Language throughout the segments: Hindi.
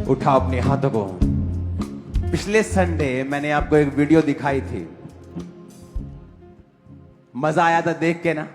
उठाओ अपने हाथों को। पिछले संडे मैंने आपको एक वीडियो दिखाई थी, मजा आया था देख के ना,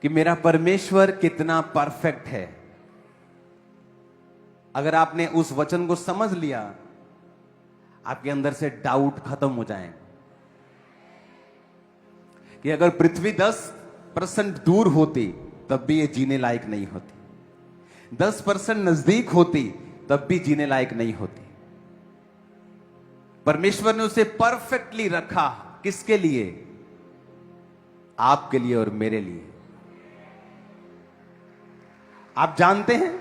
कि मेरा परमेश्वर कितना परफेक्ट है। अगर आपने उस वचन को समझ लिया, आपके अंदर से डाउट खत्म हो जाएंगे कि अगर पृथ्वी 10% दूर होती तब भी ये जीने लायक नहीं होती, 10% नजदीक होती तब भी जीने लायक नहीं होती। परमेश्वर ने उसे परफेक्टली रखा। किसके लिए? आपके लिए और मेरे लिए। आप जानते हैं,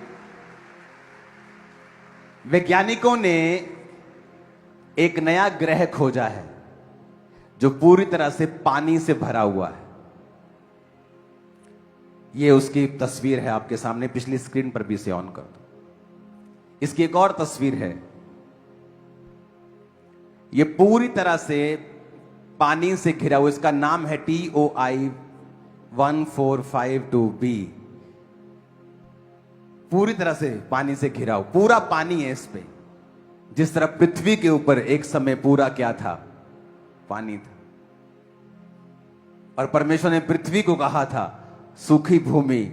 वैज्ञानिकों ने एक नया ग्रह खोजा है जो पूरी तरह से पानी से भरा हुआ है। यह उसकी तस्वीर है आपके सामने, पिछली स्क्रीन पर भी इसे ऑन कर दो। इसकी एक और तस्वीर है। यह पूरी तरह से पानी से घिरा हुआ, इसका नाम है TOI 1452b। पूरी तरह से पानी से घिरा हुआ, पूरा पानी है इस पे। जिस तरह पृथ्वी के ऊपर एक समय पूरा क्या था? पानी था। और परमेश्वर ने पृथ्वी को कहा था, सूखी भूमि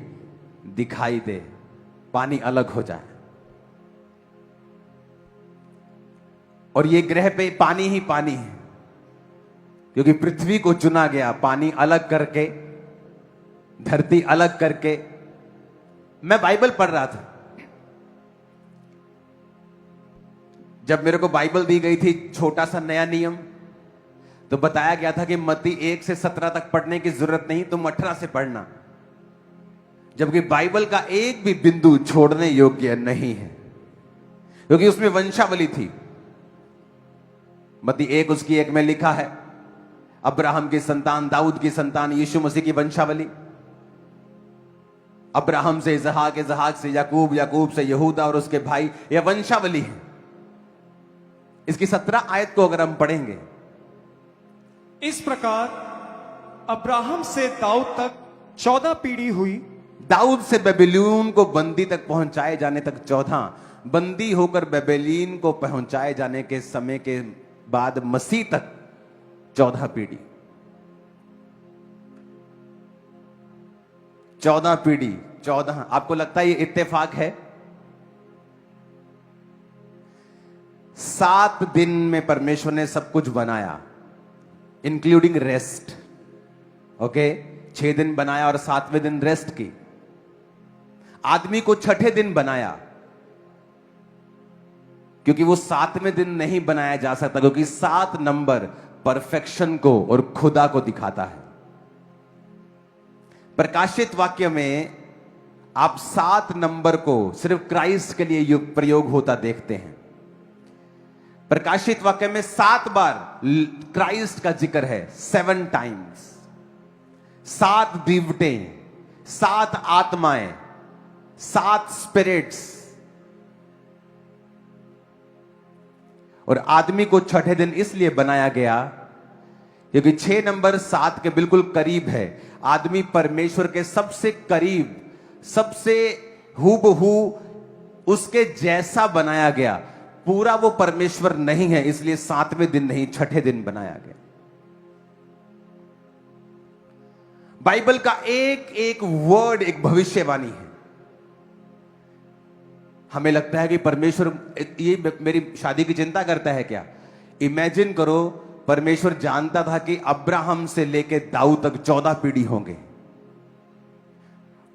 दिखाई दे, पानी अलग हो जाए। और ये ग्रह पे पानी ही पानी है, क्योंकि पृथ्वी को चुना गया पानी अलग करके, धरती अलग करके। मैं बाइबल पढ़ रहा था, जब मेरे को बाइबल दी गई थी, छोटा सा नया नियम, तो बताया गया था कि मत्ती 1 से 17 तक पढ़ने की जरूरत नहीं, तुम 18 से पढ़ना। जबकि बाइबल का एक भी बिंदु छोड़ने योग्य नहीं है, क्योंकि उसमें वंशावली थी। मत्ती 1 उसकी 1 में लिखा है, अब्राहम की संतान, दाऊद की संतान, यीशु मसीह की वंशावली। अब्राहम से इजहाक, इजहाक से याकूब, याकूब से यहूदा और उसके भाई, यह वंशावली है। इसकी 17 आयत को अगर हम पढ़ेंगे, इस प्रकार अब्राहम से दाऊद तक 14 पीढ़ी हुई। दाऊद से बेबीलोन को बंदी तक पहुंचाए जाने तक 14, बंदी होकर बेबीलोन को पहुंचाए जाने के समय के बाद मसीह तक 14 पीढ़ी। 14 पीढ़ी, 14। आपको लगता है ये इत्तेफाक है? 7 दिन में परमेश्वर ने सब कुछ बनाया, इंक्लूडिंग रेस्ट। ओके, 6 दिन बनाया और 7वें दिन रेस्ट की। आदमी को 6ठे दिन बनाया, क्योंकि वो 7वें दिन नहीं बनाया जा सकता, क्योंकि 7 नंबर परफेक्शन को और खुदा को दिखाता है। प्रकाशित वाक्य में आप 7 नंबर को सिर्फ क्राइस्ट के लिए प्रयोग होता देखते हैं। प्रकाशित वाक्य में 7 बार क्राइस्ट का जिक्र है, 7 टाइम्स। 7 दिवटें, 7 आत्माएं, 7 स्पिरिट्स। और आदमी को 6ठे दिन इसलिए बनाया गया क्योंकि 6 नंबर 7 के बिल्कुल करीब है। आदमी परमेश्वर के सबसे करीब, सबसे हूबहू उसके जैसा बनाया गया। पूरा वो परमेश्वर नहीं है, इसलिए 7वें दिन नहीं, 6ठे दिन बनाया गया। बाइबल का एक एक वर्ड एक भविष्यवाणी है। हमें लगता है कि परमेश्वर ये मेरी शादी की चिंता करता है क्या? इमेजिन करो, परमेश्वर जानता था कि अब्राहम से लेकर दाऊद तक 14 पीढ़ी होंगे।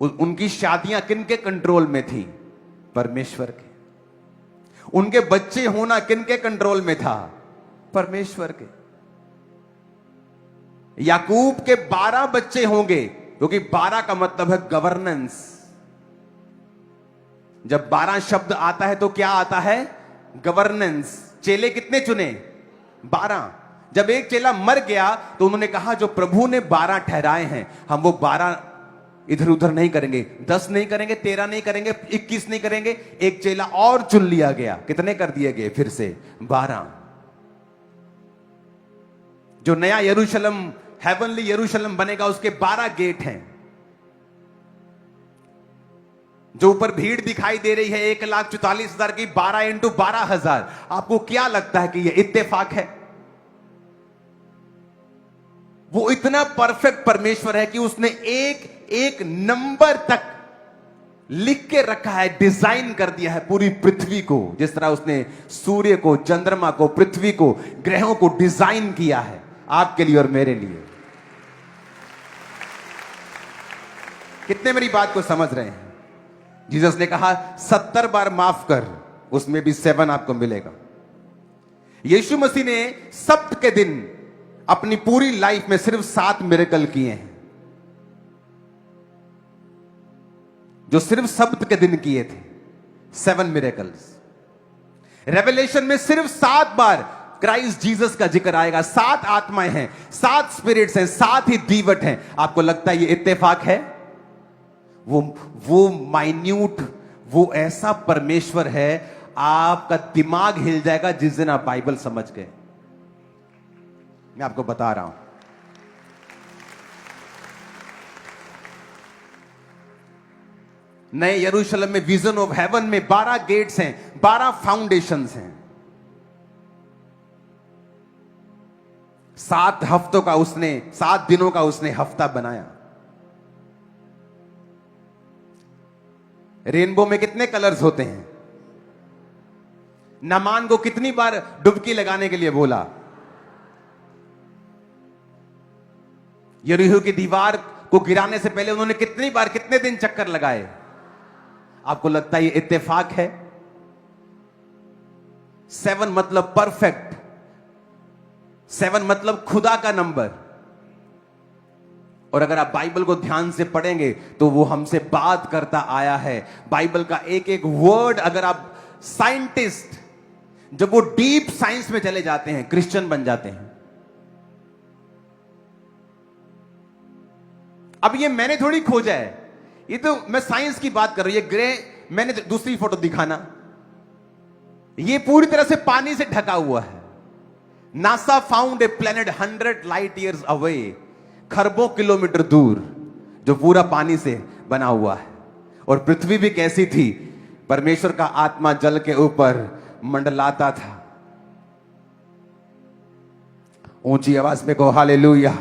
उनकी शादियां किनके कंट्रोल में थी? परमेश्वर के। उनके बच्चे होना किनके कंट्रोल में था? परमेश्वर के। याकूब के 12 बच्चे होंगे, क्योंकि 12 का मतलब है गवर्नेंस। जब 12 शब्द आता है तो क्या आता है? गवर्नेंस। चेले कितने चुने? 12। जब एक चेला मर गया तो उन्होंने कहा, जो प्रभु ने 12 ठहराए हैं, हम वो 12 इधर उधर नहीं करेंगे, 10 नहीं करेंगे, 13 नहीं करेंगे, 21 नहीं करेंगे। एक चेला और चुन लिया गया। कितने कर दिए गए? फिर से 12। जो नया यरूशलेम, हेवनली यरूशलेम बनेगा, उसके 12 गेट हैं। जो ऊपर भीड़ दिखाई दे रही है 1,44,000 की, 12 इंटू 12,000, आपको क्या लगता है कि यह इत्तेफाक है? वो इतना परफेक्ट परमेश्वर है कि उसने एक एक नंबर तक लिख के रखा है, डिजाइन कर दिया है पूरी पृथ्वी को। जिस तरह उसने सूर्य को, चंद्रमा को, पृथ्वी को, ग्रहों को डिजाइन किया है आपके लिए और मेरे लिए। कितने मेरी बात को समझ रहे हैं? जीसस ने कहा 70 बार माफ कर, उसमें भी 7 आपको मिलेगा। यीशु मसीह ने सब्त के दिन अपनी पूरी लाइफ में सिर्फ 7 मिरेकल किए हैं, जो सिर्फ सब्त के दिन किए थे, 7 मिरेकल्स। रेवलेशन में सिर्फ 7 बार क्राइस्ट जीसस का जिक्र आएगा। 7 आत्माएं हैं, 7 स्पिरिट्स हैं, 7 ही दीवट हैं। आपको लगता है ये इत्तेफाक है? वो माइन्यूट, वो ऐसा परमेश्वर है, आपका दिमाग हिल जाएगा जिस दिन आप बाइबल समझ गए। मैं आपको बता रहा हूं, नए यरूशलेम में, विजन ऑफ हेवन में 12 गेट्स हैं, 12 फाउंडेशंस हैं। 7 हफ्तों का उसने, 7 दिनों का उसने हफ्ता बनाया। रेनबो में कितने कलर्स होते हैं? नामान को कितनी बार डुबकी लगाने के लिए बोला? यरीहो की दीवार को गिराने से पहले उन्होंने कितनी बार, कितने दिन चक्कर लगाए? आपको लगता है ये इत्तेफाक है? 7 मतलब परफेक्ट, 7 मतलब खुदा का नंबर। और अगर आप बाइबल को ध्यान से पढ़ेंगे तो वो हमसे बात करता आया है। बाइबल का एक एक वर्ड, अगर आप साइंटिस्ट, जब वो डीप साइंस में चले जाते हैं, क्रिश्चियन बन जाते हैं। अब ये मैंने थोड़ी खोजा है, ये तो मैं साइंस की बात कर रही हूं। ये ग्रह, मैंने दूसरी फोटो दिखाना, ये पूरी तरह से पानी से ढका हुआ है। NASA found a planet 100 light years away, खरबों किलोमीटर दूर, जो पूरा पानी से बना हुआ है। और पृथ्वी भी कैसी थी? परमेश्वर का आत्मा जल के ऊपर मंडलाता था। ऊंची आवाज में कहो हालेलुया।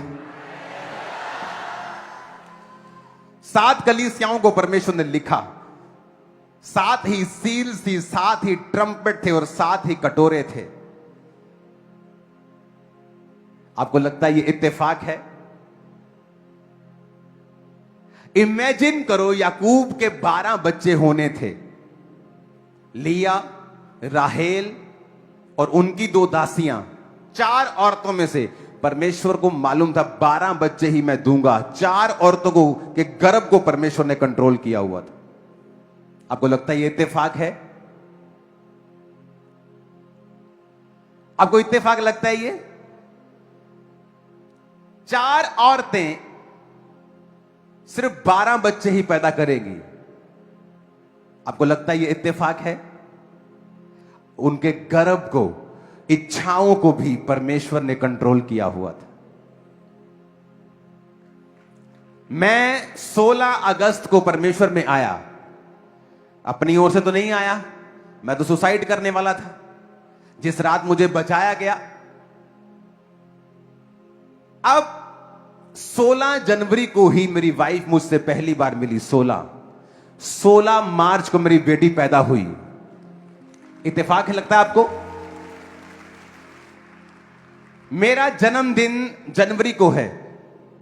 7 कलीसियाओं को परमेश्वर ने लिखा, 7 ही सील्स थी, 7 ही ट्रम्पेट थे और 7 ही कटोरे थे। आपको लगता है ये इत्तेफाक है? इमेजिन करो, याकूब के 12 बच्चे होने थे, लिया, राहेल और उनकी 2 दासियां। 4 औरतों में से परमेश्वर को मालूम था 12 बच्चे ही मैं दूंगा। 4 औरतों को के गर्भ को परमेश्वर ने कंट्रोल किया हुआ था। आपको लगता है ये इत्तेफाक है? आपको इत्तेफाक लगता है ये? 4 औरतें सिर्फ 12 बच्चे ही पैदा करेगी। आपको लगता है ये इत्तेफाक है? उनके गर्भ को, इच्छाओं को भी परमेश्वर ने कंट्रोल किया हुआ था। मैं 16 अगस्त को परमेश्वर में आया, अपनी ओर से तो नहीं आया, मैं तो सुसाइड करने वाला था। जिस रात मुझे बचाया गया, अब 16 जनवरी को ही मेरी वाइफ मुझसे पहली बार मिली। 16 मार्च को मेरी बेटी पैदा हुई। इत्तेफाक है लगता है आपको? मेरा जन्मदिन जनवरी को है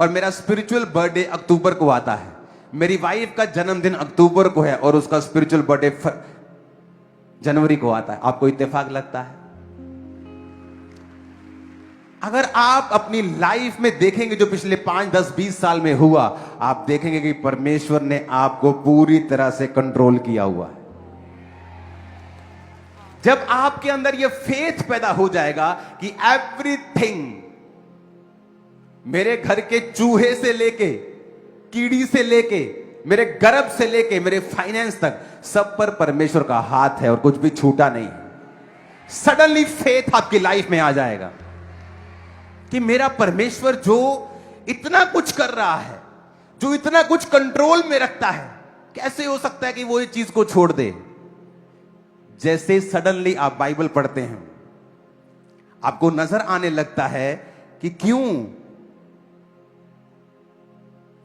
और मेरा स्पिरिचुअल बर्थडे अक्टूबर को आता है। मेरी वाइफ का जन्मदिन अक्टूबर को है और उसका स्पिरिचुअल बर्थडे जनवरी को आता है। आपको इत्तेफाक लगता है? अगर आप अपनी लाइफ में देखेंगे जो पिछले 5, 10, 20 साल में हुआ, आप देखेंगे कि परमेश्वर ने आपको पूरी तरह से कंट्रोल किया हुआ है। जब आपके अंदर यह फेथ पैदा हो जाएगा कि एवरीथिंग, मेरे घर के चूहे से लेके, कीड़ी से लेके, मेरे गर्भ से लेके, मेरे फाइनेंस तक, सब पर परमेश्वर का हाथ है और कुछ भी छूटा नहीं। सडनली फेथ आपकी लाइफ में आ जाएगा कि मेरा परमेश्वर जो इतना कुछ कर रहा है, जो इतना कुछ कंट्रोल में रखता है, कैसे हो सकता है कि वो इस चीज को छोड़ दे? जैसे सडनली आप बाइबल पढ़ते हैं, आपको नजर आने लगता है कि क्यों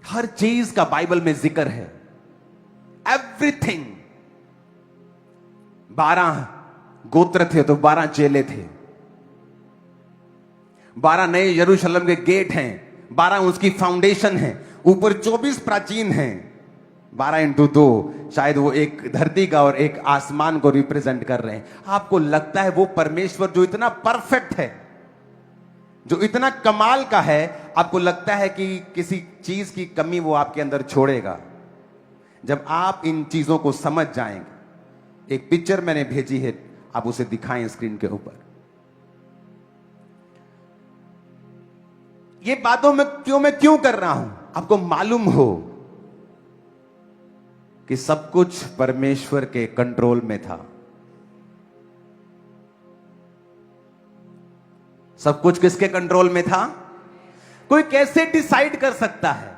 हर चीज का बाइबल में जिक्र है। एवरीथिंग। 12 गोत्र थे तो 12 चेले थे। 12 नए यरूशलेम के गेट हैं, 12 उसकी फाउंडेशन है, ऊपर 24 प्राचीन हैं। 12 इंटू 2, शायद वो एक धरती का और एक आसमान को रिप्रेजेंट कर रहे हैं। आपको लगता है वो परमेश्वर जो इतना परफेक्ट है, जो इतना कमाल का है, आपको लगता है कि किसी चीज की कमी वो आपके अंदर छोड़ेगा? जब आप इन चीजों को समझ जाएंगे। एक पिक्चर मैंने भेजी है, आप उसे दिखाएं स्क्रीन के ऊपर। ये बातों में मैं क्यों कर रहा हूं? आपको मालूम हो कि सब कुछ परमेश्वर के कंट्रोल में था। सब कुछ किसके कंट्रोल में था? कोई कैसे डिसाइड कर सकता है?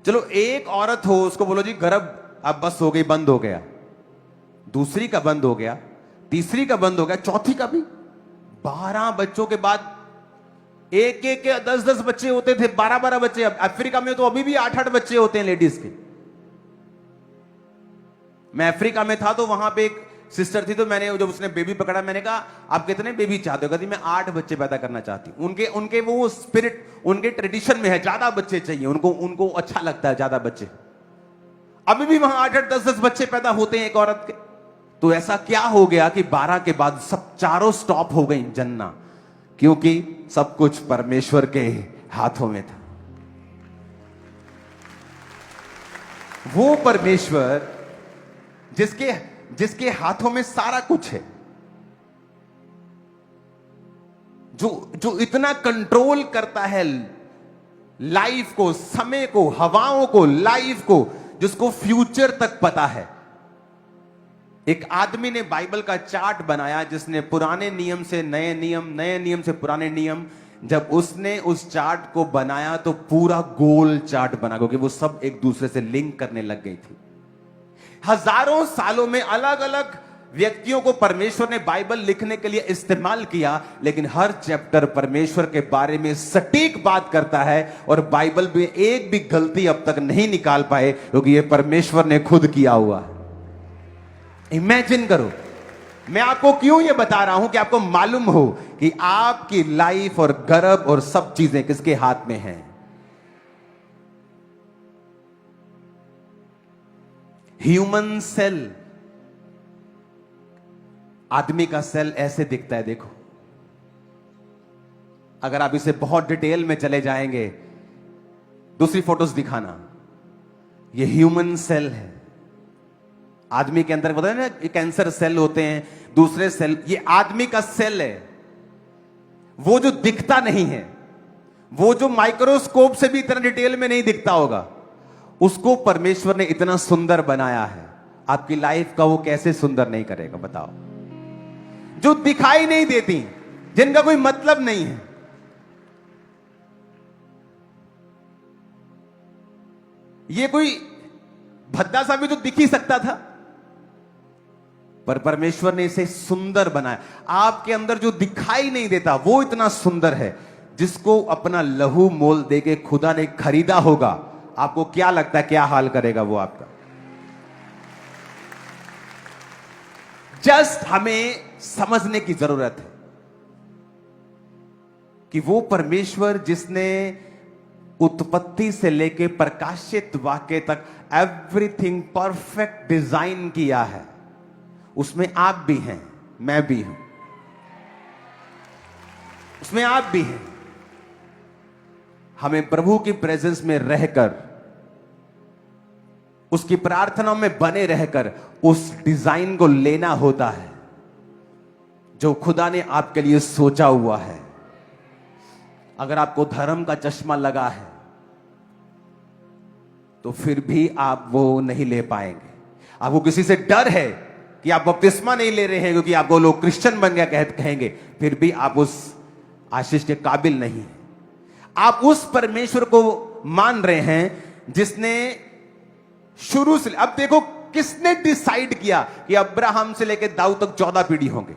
चलो एक औरत हो, उसको बोलो जी गर्भ अब बस हो गई, बंद हो गया। दूसरी का बंद हो गया, तीसरी का बंद हो गया, चौथी का भी। 12 बच्चों के बाद एक एक के 10-10 बच्चे होते थे, 12-12 बच्चे। अफ्रीका में तो अभी भी 8-8 बच्चे होते हैं लेडीज के। मैं अफ्रीका में था तो वहां पे एक सिस्टर थी, तो मैंने जब उसने बेबी पकड़ा, मैंने कहा आप कितने बेबी चाहते हो? कहती मैं 8 बच्चे पैदा करना चाहती हूं। उनके वो स्पिरिट, उनके ट्रेडिशन में है, ज्यादा बच्चे चाहिए उनको अच्छा लगता है ज्यादा बच्चे। अभी भी वहां 8-8 10-10 बच्चे पैदा होते हैं एक औरत के। तो ऐसा क्या हो गया कि 12 के बाद सब चारों स्टॉप हो गई जनना? क्योंकि सब कुछ परमेश्वर के हाथों में था। वो परमेश्वर जिसके हाथों में सारा कुछ है, जो इतना कंट्रोल करता है लाइफ को, समय को, हवाओं को, लाइफ को, जिसको फ्यूचर तक पता है। एक आदमी ने बाइबल का चार्ट बनाया, जिसने पुराने नियम से नए नियम, नए नियम से पुराने नियम। जब उसने उस चार्ट को बनाया तो पूरा गोल चार्ट बना, क्योंकि वो सब एक दूसरे से लिंक करने लग गई थी। हजारों सालों में अलग अलग व्यक्तियों को परमेश्वर ने बाइबल लिखने के लिए इस्तेमाल किया, लेकिन हर चैप्टर परमेश्वर के बारे में सटीक बात करता है। और बाइबल में एक भी गलती अब तक नहीं निकाल पाए, क्योंकि यह परमेश्वर ने खुद किया हुआ है। इमेजिन करो। मैं आपको क्यों यह बता रहा हूं कि आपको मालूम हो कि आपकी लाइफ और गर्भ और सब चीजें किसके हाथ में हैं। ह्यूमन सेल, आदमी का सेल ऐसे दिखता है, देखो। अगर आप इसे बहुत डिटेल में चले जाएंगे, दूसरी फोटोज दिखाना। यह ह्यूमन सेल है। आदमी के अंदर बताया ना, कैंसर सेल होते हैं, दूसरे सेल। ये आदमी का सेल है। वो जो दिखता नहीं है, वो जो माइक्रोस्कोप से भी इतना डिटेल में नहीं दिखता होगा, उसको परमेश्वर ने इतना सुंदर बनाया है। आपकी लाइफ का वो कैसे सुंदर नहीं करेगा, बताओ? जो दिखाई नहीं देती, जिनका कोई मतलब नहीं है। ये कोई भद्दा सा भी तो दिख ही सकता था, पर परमेश्वर ने इसे सुंदर बनाया। आपके अंदर जो दिखाई नहीं देता वो इतना सुंदर है, जिसको अपना लहू मोल देके खुदा ने खरीदा होगा। आपको क्या लगता है क्या हाल करेगा वो आपका? जस्ट हमें समझने की जरूरत है कि वो परमेश्वर जिसने उत्पत्ति से लेके प्रकाशित वाक्य तक एवरीथिंग परफेक्ट डिजाइन किया है, उसमें आप भी हैं, मैं भी हूं, उसमें आप भी हैं। हमें प्रभु की प्रेजेंस में रहकर, उसकी प्रार्थनाओं में बने रहकर उस डिजाइन को लेना होता है जो खुदा ने आपके लिए सोचा हुआ है। अगर आपको धर्म का चश्मा लगा है तो फिर भी आप वो नहीं ले पाएंगे। आपको किसी से डर है कि आप बपतिस्मा नहीं ले रहे हैं क्योंकि आपको लोग क्रिश्चियन बन गया कहेंगे, फिर भी आप उस आशीष के काबिल नहीं हैं। आप उस परमेश्वर को मान रहे हैं जिसने शुरू से। अब देखो किसने डिसाइड किया कि अब्राहम से लेकर दाऊद तक 14 पीढ़ी होंगे।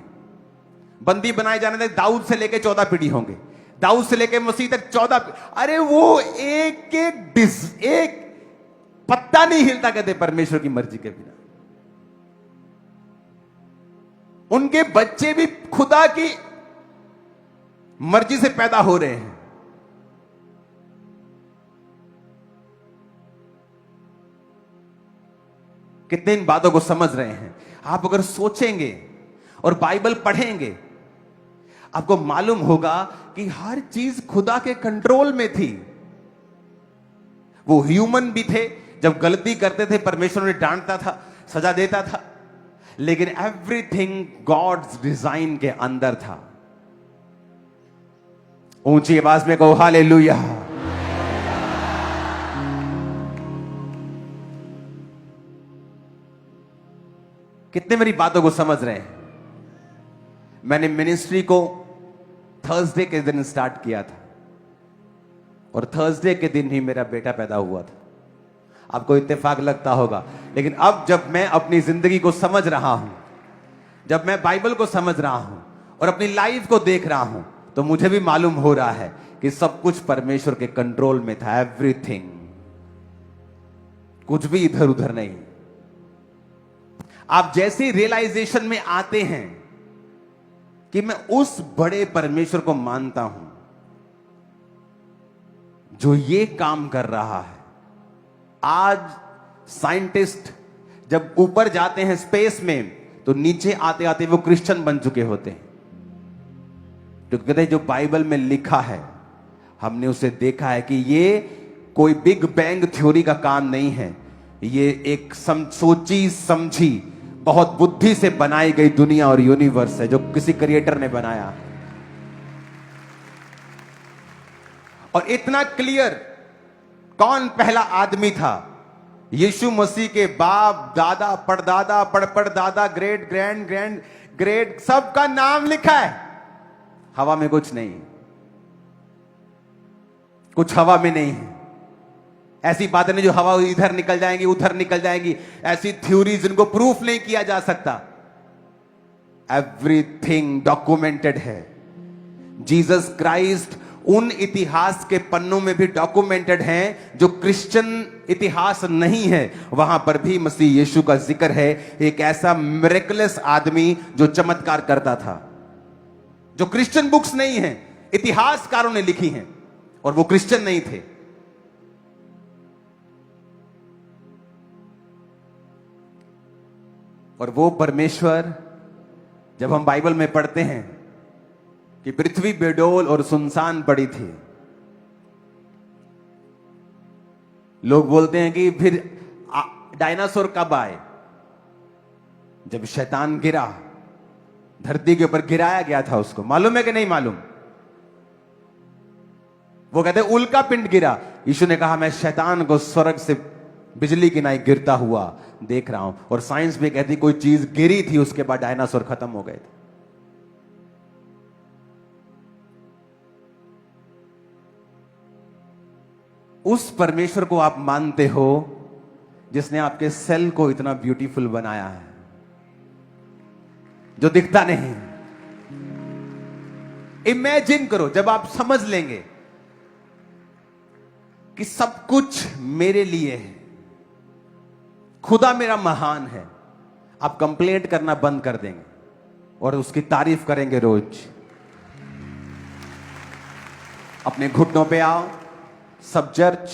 बंदी बनाए जाने तक दाऊद से लेकर 14 पीढ़ी होंगे, दाऊद से लेकर मसीह तक 14। अरे वो एक पत्ता नहीं हिलता कहते परमेश्वर की मर्जी के बिना। उनके बच्चे भी खुदा की मर्जी से पैदा हो रहे हैं। कितने इन बातों को समझ रहे हैं? आप अगर सोचेंगे और बाइबल पढ़ेंगे, आपको मालूम होगा कि हर चीज खुदा के कंट्रोल में थी। वो ह्यूमन भी थे, जब गलती करते थे परमेश्वर ने डांटता था, सजा देता था, लेकिन एवरीथिंग गॉड्स डिजाइन के अंदर था। ऊंची आवाज में कहो हालेलुया। कितने मेरी बातों को समझ रहे हैं? मैंने मिनिस्ट्री को थर्सडे के दिन स्टार्ट किया था और थर्सडे के दिन ही मेरा बेटा पैदा हुआ था। आपको इत्तेफाक लगता होगा, लेकिन अब जब मैं अपनी जिंदगी को समझ रहा हूं, जब मैं बाइबल को समझ रहा हूं और अपनी लाइफ को देख रहा हूं, तो मुझे भी मालूम हो रहा है कि सब कुछ परमेश्वर के कंट्रोल में था। एवरीथिंग, कुछ भी इधर उधर नहीं। आप जैसे रियलाइजेशन में आते हैं कि मैं उस बड़े परमेश्वर को मानता हूं जो ये काम कर रहा है। आज साइंटिस्ट जब ऊपर जाते हैं स्पेस में, तो नीचे आते आते वो क्रिश्चियन बन चुके होते हैं। तो कहते हैं जो बाइबल में लिखा है, हमने उसे देखा है कि ये कोई बिग बैंग थ्योरी का काम नहीं है। ये एक सोची समझी, बहुत बुद्धि से बनाई गई दुनिया और यूनिवर्स है, जो किसी क्रिएटर ने बनाया। और इतना क्लियर, कौन पहला आदमी था? यीशु मसीह के बाप, दादा, परदादा, पड़पड़दादा, ग्रेट ग्रैंड ग्रैंड ग्रेट, सबका नाम लिखा है। हवा में कुछ नहीं, कुछ हवा में नहीं है। ऐसी बातें नहीं जो हवा इधर निकल जाएंगी उधर निकल जाएंगी, ऐसी थ्योरीज जिनको प्रूफ नहीं किया जा सकता। एवरीथिंग डॉक्यूमेंटेड है। जीसस क्राइस्ट उन इतिहास के पन्नों में भी डॉक्यूमेंटेड हैं जो क्रिश्चियन इतिहास नहीं है। वहां पर भी मसीह यीशु का जिक्र है, एक ऐसा मिरेकलस आदमी जो चमत्कार करता था, जो क्रिश्चियन बुक्स नहीं है, इतिहासकारों ने लिखी हैं, और वो क्रिश्चियन नहीं थे। और वो परमेश्वर, जब हम बाइबल में पढ़ते हैं कि पृथ्वी बेडोल और सुनसान पड़ी थी, लोग बोलते हैं कि फिर डायनासोर कब आए? जब शैतान गिरा, धरती के ऊपर गिराया गया था उसको, मालूम है कि नहीं मालूम? वो कहते हैं उल्का पिंड गिरा। यीशु ने कहा मैं शैतान को स्वर्ग से बिजली की नाई गिरता हुआ देख रहा हूं। और साइंस भी कहती कोई चीज गिरी थी, उसके बाद डायनासोर खत्म हो गए थे। उस परमेश्वर को आप मानते हो जिसने आपके सेल को इतना ब्यूटीफुल बनाया है, जो दिखता नहीं। इमेजिन करो, जब आप समझ लेंगे कि सब कुछ मेरे लिए है, खुदा मेरा महान है, आप कंप्लेंट करना बंद कर देंगे और उसकी तारीफ करेंगे रोज। अपने घुटनों पे आओ, सब चर्च